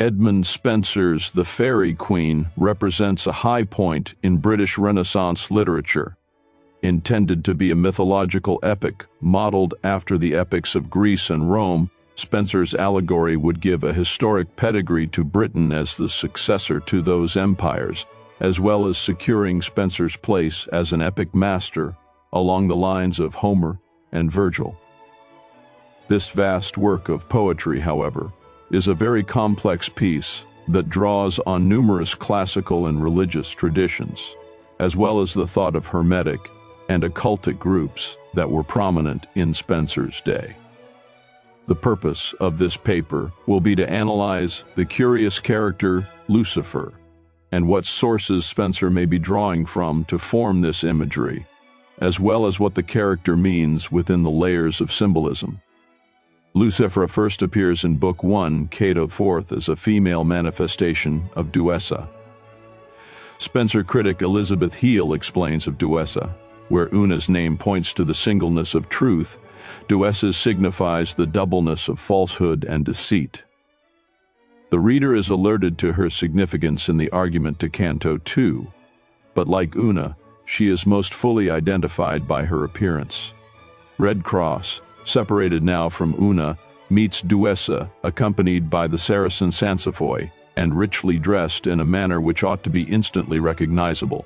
Edmund Spenser's The Faerie Queene represents a high point in British Renaissance literature. Intended to be a mythological epic modeled after the epics of Greece and Rome, Spenser's allegory would give a historic pedigree to Britain as the successor to those empires, as well as securing Spenser's place as an epic master along the lines of Homer and Virgil. This vast work of poetry, however, is a very complex piece that draws on numerous classical and religious traditions, as well as the thought of Hermetic and occultic groups that were prominent in Spenser's day. The purpose of this paper will be to analyze the curious character Lucifer and what sources Spenser may be drawing from to form this imagery, as well as what the character means within the layers of symbolism. Lucifer first appears in Book 1, Cato IV, as a female manifestation of Duessa. Spenser critic Elizabeth Heel explains of Duessa, where Una's name points to the singleness of truth, Duessa signifies the doubleness of falsehood and deceit. The reader is alerted to her significance in the argument to Canto 2, but like Una, she is most fully identified by her appearance. Red Cross, separated now from Una, meets Duessa, accompanied by the Saracen Sansfoy, and richly dressed in a manner which ought to be instantly recognizable.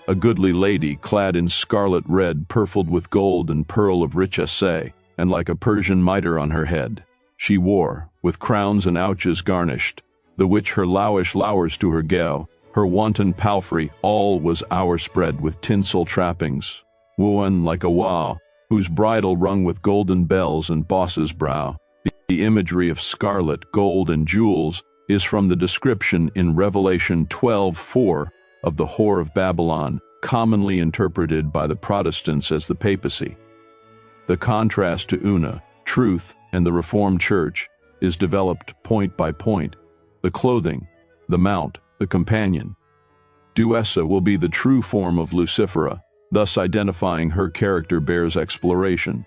A goodly lady clad in scarlet red purfled with gold and pearl of rich assay, and like a Persian mitre on her head. She wore, with crowns and ouches garnished, the which her lowish lowers to her gown, her wanton palfrey, all was ourspread with tinsel trappings, woan like a wow, whose bridle rung with golden bells and boss's brow. The imagery of scarlet, gold, and jewels is from the description in Revelation 12:4 of the whore of Babylon, commonly interpreted by the Protestants as the papacy. The contrast to Una, truth, and the Reformed Church is developed point by point: the clothing, the mount, the companion. Duessa will be the true form of Lucifera, thus identifying her character bears exploration.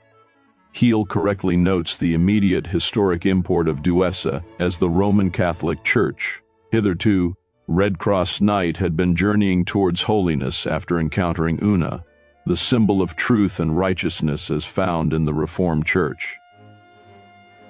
Heel correctly notes the immediate historic import of Duessa as the Roman Catholic Church. Hitherto, Red Cross Knight had been journeying towards holiness after encountering Una, the symbol of truth and righteousness as found in the Reformed Church.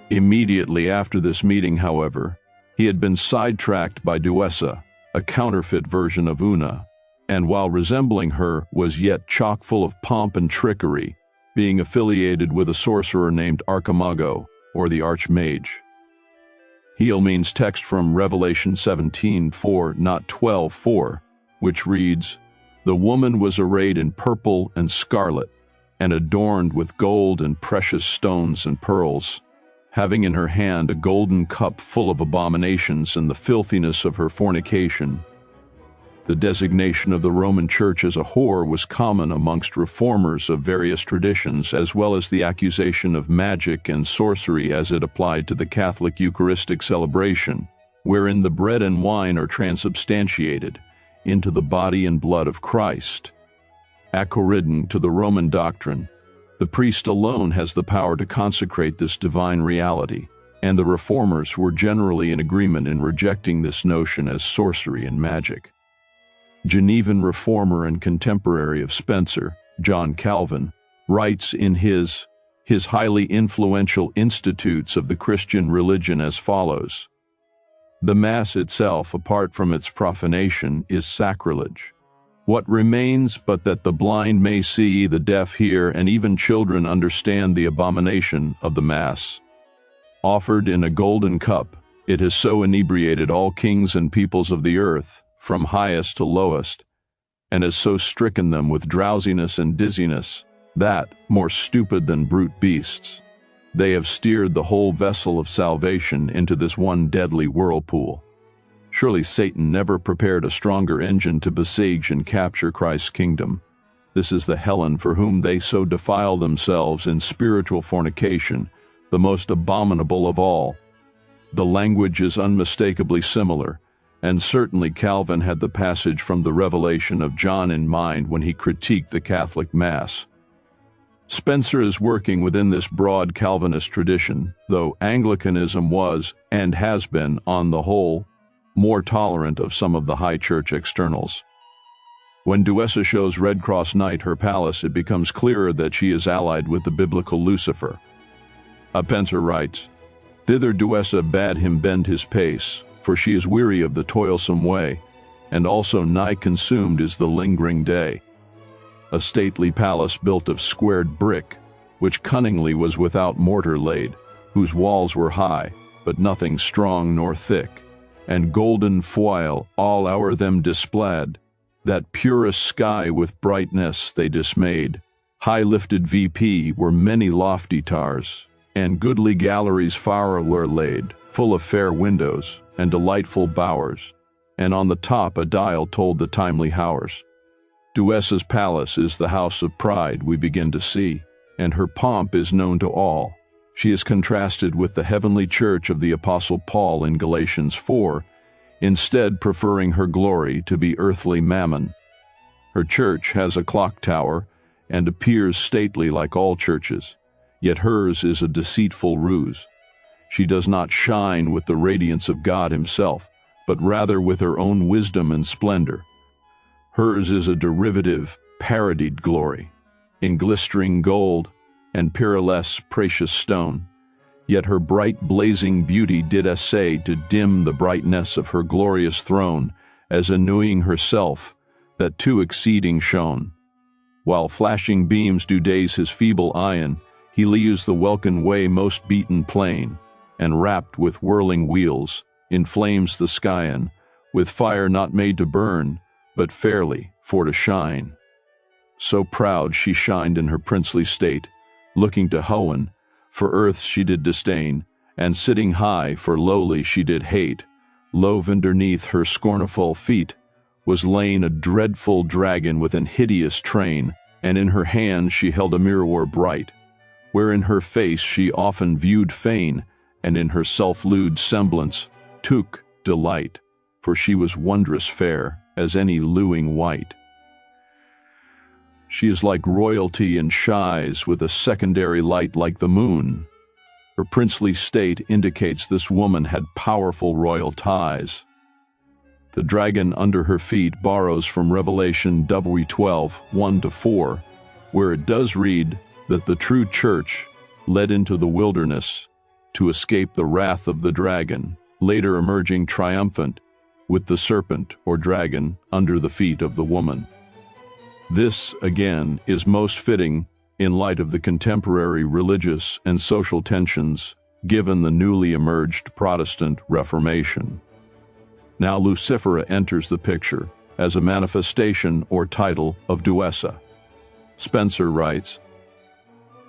Immediately after this meeting, however, he had been sidetracked by Duessa, a counterfeit version of Una, and while resembling her was yet chock full of pomp and trickery, being affiliated with a sorcerer named Archimago, or the Archmage. Heel means text from Revelation 17:4, not 12:4, which reads, "The woman was arrayed in purple and scarlet, and adorned with gold and precious stones and pearls, having in her hand a golden cup full of abominations and the filthiness of her fornication." The designation of the Roman Church as a whore was common amongst reformers of various traditions, as well as the accusation of magic and sorcery as it applied to the Catholic Eucharistic celebration, wherein the bread and wine are transubstantiated into the body and blood of Christ. According to the Roman doctrine, the priest alone has the power to consecrate this divine reality, and the reformers were generally in agreement in rejecting this notion as sorcery and magic. Genevan reformer and contemporary of Spenser, John Calvin, writes in his highly influential Institutes of the Christian Religion as follows: "The Mass itself, apart from its profanation, is sacrilege. What remains but that the blind may see, the deaf hear, and even children understand the abomination of the Mass? Offered in a golden cup, it has so inebriated all kings and peoples of the earth, from highest to lowest, and has so stricken them with drowsiness and dizziness, that, more stupid than brute beasts, they have steered the whole vessel of salvation into this one deadly whirlpool. Surely Satan never prepared a stronger engine to besiege and capture Christ's kingdom. This is the Helen for whom they so defile themselves in spiritual fornication, the most abominable of all." The language is unmistakably similar, and certainly Calvin had the passage from the Revelation of John in mind when he critiqued the Catholic Mass. Spenser is working within this broad Calvinist tradition, though Anglicanism was, and has been, on the whole, more tolerant of some of the high church externals. When Duessa shows Red Cross Knight her palace, it becomes clearer that she is allied with the biblical Lucifer. Spenser writes, "Thither Duessa bade him bend his pace, for she is weary of the toilsome way, and also nigh consumed is the lingering day. A stately palace built of squared brick, which cunningly was without mortar laid, whose walls were high, but nothing strong nor thick, and golden foil all o'er them displayed, that purest sky with brightness they dismayed. High lifted VP were many lofty towers, and goodly galleries far were laid, full of fair windows and delightful bowers, and on the top a dial told the timely hours. Duessa's palace is the house of pride we begin to see, and her pomp is known to all. She is contrasted with the heavenly church of the Apostle Paul in Galatians 4, instead preferring her glory to be earthly mammon. Her church has a clock tower and appears stately like all churches, yet hers is a deceitful ruse. She does not shine with the radiance of God himself, but rather with her own wisdom and splendor. Hers is a derivative, parodied glory, in glistering gold and peerless precious stone. Yet her bright blazing beauty did essay to dim the brightness of her glorious throne, as annoying herself, that too exceeding shone. While flashing beams do daze his feeble eyen, he leaves the welkin way most beaten plain, and wrapped with whirling wheels, inflames the skyen, with fire not made to burn, but fairly for to shine. So proud she shined in her princely state, looking to Hohen, for earth she did disdain, and sitting high for lowly she did hate. Low underneath her scornful feet was lain a dreadful dragon with an hideous train, and in her hand she held a mirror bright, wherein her face she often viewed fain, and in her self-lewd semblance took delight, for she was wondrous fair as any lewing wight. She is like royalty and shies with a secondary light like the moon. Her princely state indicates this woman had powerful royal ties. The dragon under her feet borrows from Revelation W12, 1-4, where it does read that the true church led into the wilderness to escape the wrath of the dragon, later emerging triumphant with the serpent or dragon under the feet of the woman. This, again, is most fitting in light of the contemporary religious and social tensions given the newly emerged Protestant Reformation. Now Lucifera enters the picture as a manifestation or title of Duessa. Spenser writes,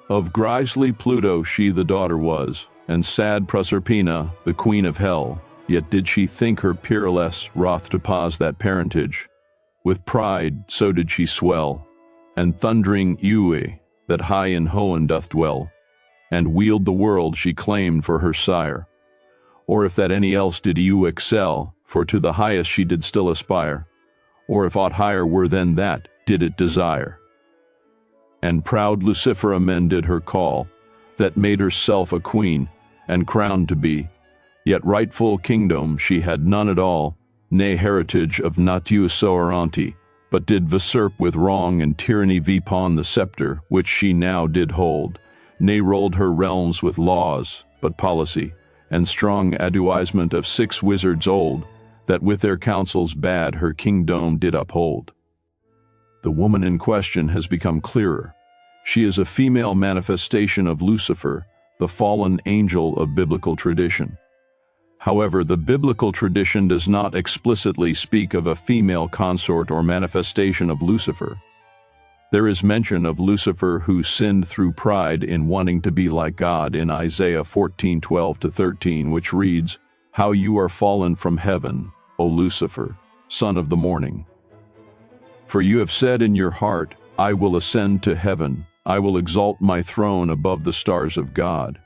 "Of grisly Pluto she the daughter was, and sad Proserpina the queen of hell, yet did she think her peerless wroth to pause that parentage. With pride so did she swell, and thundering Ewe, that high in Hohen doth dwell, and wield the world she claimed for her sire. Or if that any else did Ewe excel, for to the highest she did still aspire, or if aught higher were than that, did it desire. And proud Lucifera men did her call, that made herself a queen, and crowned to be, yet rightful kingdom she had none at all, nay heritage of natiu soeranti, but did usurp with wrong and tyranny vipon the scepter which she now did hold, nay rolled her realms with laws, but policy, and strong advisement of 6 wizards old, that with their counsels bad her kingdom did uphold." The woman in question has become clearer. She is a female manifestation of Lucifer, the fallen angel of biblical tradition. However, the biblical tradition does not explicitly speak of a female consort or manifestation of Lucifer. There is mention of Lucifer who sinned through pride in wanting to be like God in Isaiah 14:12-13, which reads, "How you are fallen from heaven, O Lucifer, son of the morning. For you have said in your heart, I will ascend to heaven, I will exalt my throne above the stars of God."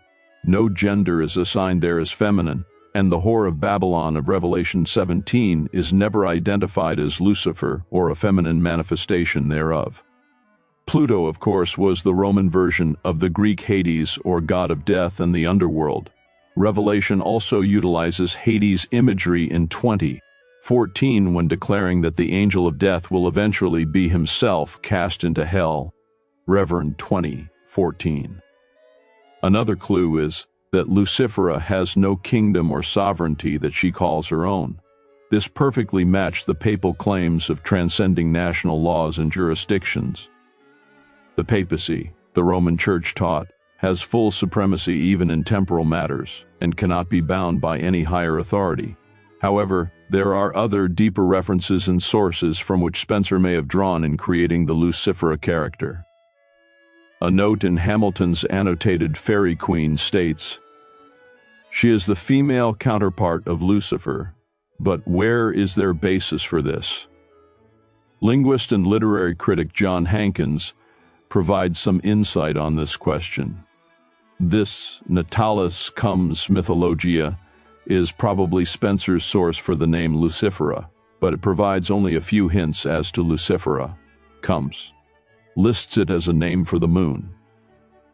No gender is assigned there as feminine, and the whore of Babylon of Revelation 17 is never identified as Lucifer or a feminine manifestation thereof. Pluto, of course, was the Roman version of the Greek Hades, or god of death and the underworld. Revelation also utilizes Hades imagery in 20:14 when declaring that the angel of death will eventually be himself cast into hell. Rev. 20:14. Another clue is that Lucifera has no kingdom or sovereignty that she calls her own. This perfectly matched the papal claims of transcending national laws and jurisdictions. The papacy, the Roman Church taught, has full supremacy even in temporal matters and cannot be bound by any higher authority. However, there are other deeper references and sources from which Spenser may have drawn in creating the Lucifera character. A note in Hamilton's annotated Faerie Queene states, "She is the female counterpart of Lucifer, but where is their basis for this?" Linguist and literary critic John Hankins provides some insight on this question. This Natalis Comes Mythologia is probably Spenser's source for the name Lucifera, but it provides only a few hints as to Lucifera Comes. Lists it as a name for the moon.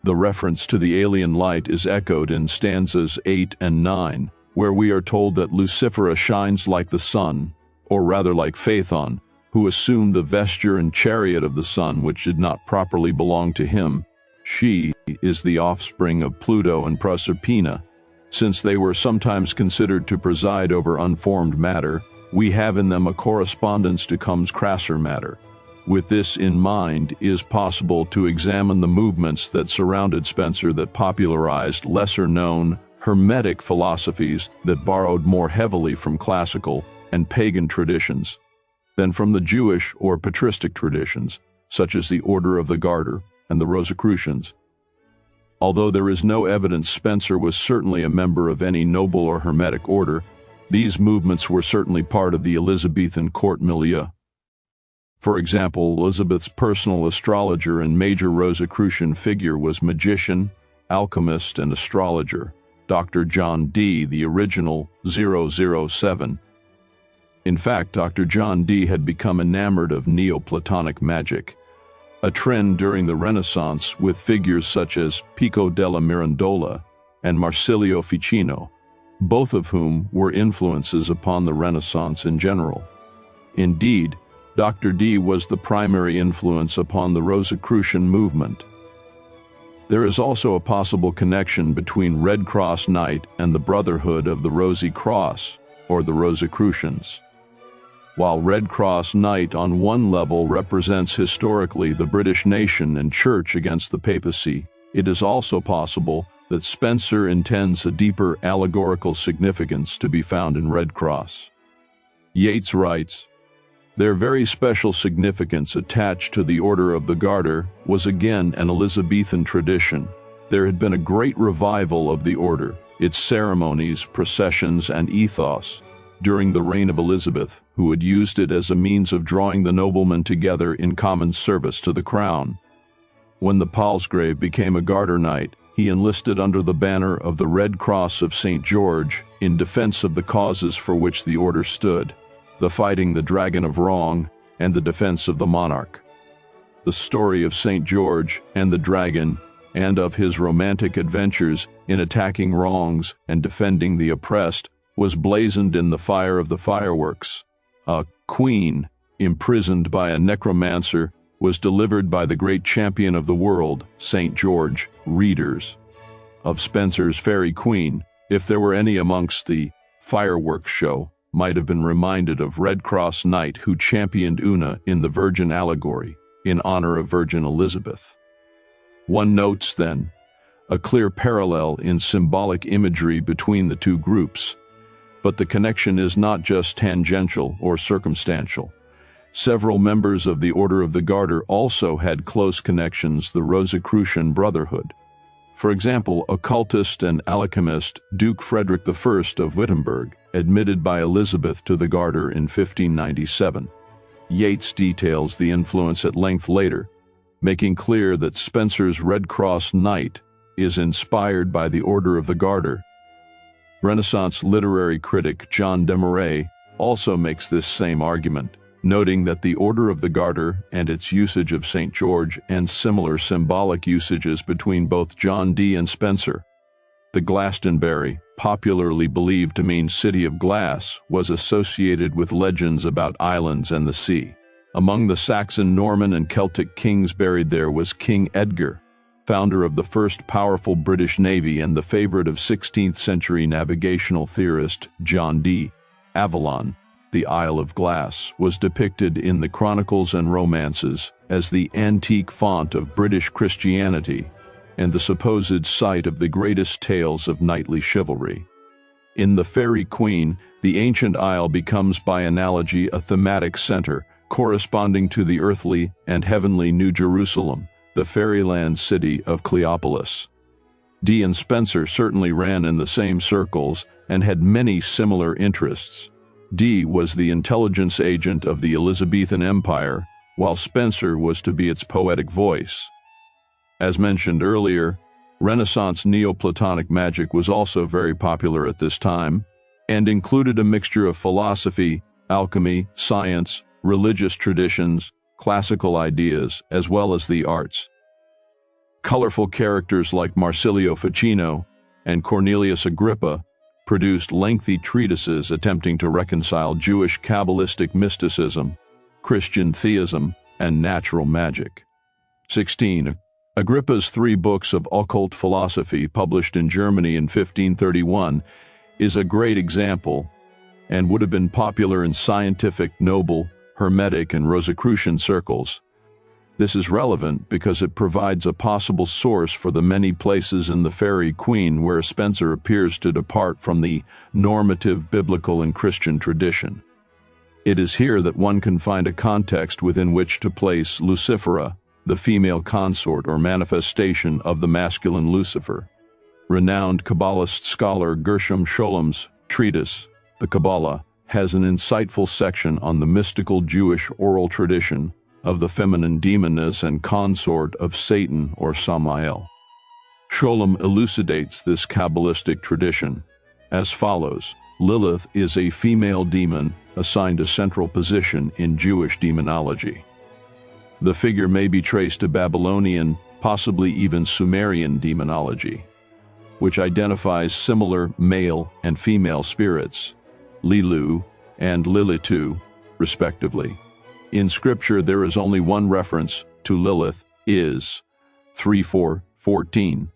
The reference to the alien light is echoed in stanzas 8 and 9, where we are told that Lucifera shines like the sun, or rather like Phaethon, who assumed the vesture and chariot of the sun which did not properly belong to him. She is the offspring of Pluto and Proserpina. Since they were sometimes considered to preside over unformed matter, we have in them a correspondence to Comes crasser matter. With this in mind, it is possible to examine the movements that surrounded Spenser that popularized lesser-known Hermetic philosophies that borrowed more heavily from classical and pagan traditions than from the Jewish or patristic traditions, such as the Order of the Garter and the Rosicrucians. Although there is no evidence Spenser was certainly a member of any noble or Hermetic order, these movements were certainly part of the Elizabethan court milieu. For example, Elizabeth's personal astrologer and major Rosicrucian figure was magician, alchemist, and astrologer, Dr. John Dee, the original 007. In fact, Dr. John Dee had become enamored of Neoplatonic magic, a trend during the Renaissance with figures such as Pico della Mirandola and Marsilio Ficino, both of whom were influences upon the Renaissance in general. Indeed, Dr. Dee was the primary influence upon the Rosicrucian movement. There is also a possible connection between Red Cross Knight and the Brotherhood of the Rosy Cross, or the Rosicrucians. While Red Cross Knight on one level represents historically the British nation and church against the papacy, it is also possible that Spenser intends a deeper allegorical significance to be found in Red Cross. Yeats writes, "Their very special significance attached to the Order of the Garter was again an Elizabethan tradition. There had been a great revival of the order, its ceremonies, processions, and ethos, during the reign of Elizabeth, who had used it as a means of drawing the noblemen together in common service to the crown. When the Palsgrave became a Garter Knight, he enlisted under the banner of the Red Cross of St. George in defense of the causes for which the order stood, the fighting the Dragon of Wrong and the defense of the monarch. The story of St. George and the dragon, and of his romantic adventures in attacking wrongs and defending the oppressed, was blazoned in the fire of the fireworks. A queen, imprisoned by a necromancer, was delivered by the great champion of the world, St. George. Readers of Spenser's Faerie Queene, if there were any amongst the fireworks show, might have been reminded of Red Cross Knight who championed Una in the Virgin allegory in honor of Virgin Elizabeth. One notes, then, a clear parallel in symbolic imagery between the two groups. But the connection is not just tangential or circumstantial. Several members of the Order of the Garter also had close connections, the Rosicrucian Brotherhood. For example, occultist and alchemist Duke Frederick I of Wittenberg, admitted by Elizabeth to the Garter in 1597. Yeats details the influence at length later, making clear that Spenser's Red Cross Knight is inspired by the Order of the Garter. Renaissance literary critic John Desmarais also makes this same argument, noting that the Order of the Garter and its usage of St. George and similar symbolic usages between both John Dee and Spenser. The Glastonbury, popularly believed to mean city of glass, was associated with legends about islands and the sea. Among the Saxon, Norman, and Celtic kings buried there was King Edgar, founder of the first powerful British Navy and the favorite of 16th-century navigational theorist John Dee. Avalon, the Isle of Glass, was depicted in the chronicles and romances as the antique font of British Christianity and the supposed site of the greatest tales of knightly chivalry. In the Faerie Queene, the ancient isle becomes by analogy a thematic center, corresponding to the earthly and heavenly New Jerusalem, the fairyland city of Cleopolis. Dee and Spenser certainly ran in the same circles and had many similar interests. Dee was the intelligence agent of the Elizabethan Empire, while Spenser was to be its poetic voice. As mentioned earlier, Renaissance Neoplatonic magic was also very popular at this time, and included a mixture of philosophy, alchemy, science, religious traditions, classical ideas, as well as the arts. Colorful characters like Marsilio Ficino and Cornelius Agrippa produced lengthy treatises attempting to reconcile Jewish Kabbalistic mysticism, Christian theism, and natural magic. 16. Agrippa's 3 books of occult philosophy, published in Germany in 1531, is a great example and would have been popular in scientific, noble, Hermetic, and Rosicrucian circles. This is relevant because it provides a possible source for the many places in the Faerie Queene where Spenser appears to depart from the normative biblical and Christian tradition. It is here that one can find a context within which to place Lucifera, the female consort or manifestation of the masculine Lucifer. Renowned Kabbalist scholar Gershom Scholem's treatise, The Kabbalah, has an insightful section on the mystical Jewish oral tradition of the feminine demoness and consort of Satan or Samael. Scholem elucidates this Kabbalistic tradition as follows: Lilith is a female demon assigned a central position in Jewish demonology. The figure may be traced to Babylonian, possibly even Sumerian demonology, which identifies similar male and female spirits, Lilu and Lilitu, respectively. In Scripture, there is only one reference to Lilith, is 3:4-14.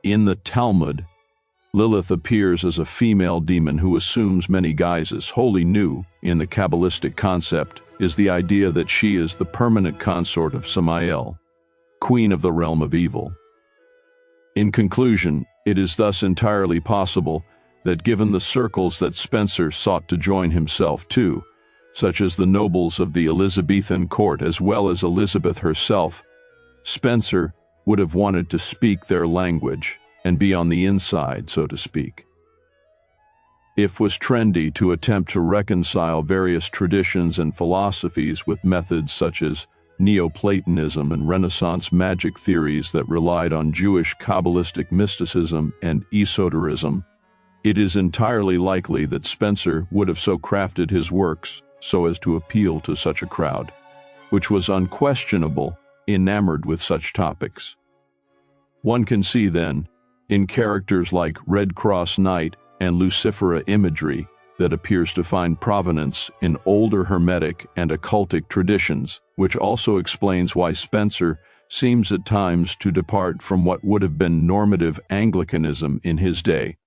In the Talmud, Lilith appears as a female demon who assumes many guises. Wholly new in the Kabbalistic concept is the idea that she is the permanent consort of Samael, queen of the realm of evil. In conclusion, it is thus entirely possible that given the circles that Spenser sought to join himself to, such as the nobles of the Elizabethan court as well as Elizabeth herself, Spenser would have wanted to speak their language and be on the inside, so to speak. It was trendy to attempt to reconcile various traditions and philosophies with methods such as Neoplatonism and Renaissance magic theories that relied on Jewish Kabbalistic mysticism and esotericism. It is entirely likely that Spenser would have so crafted his works so as to appeal to such a crowd, which was unquestionable, enamored with such topics. One can see then, in characters like Red Cross Knight and Lucifera imagery that appears to find provenance in older Hermetic and occultic traditions, which also explains why Spenser seems at times to depart from what would have been normative Anglicanism in his day.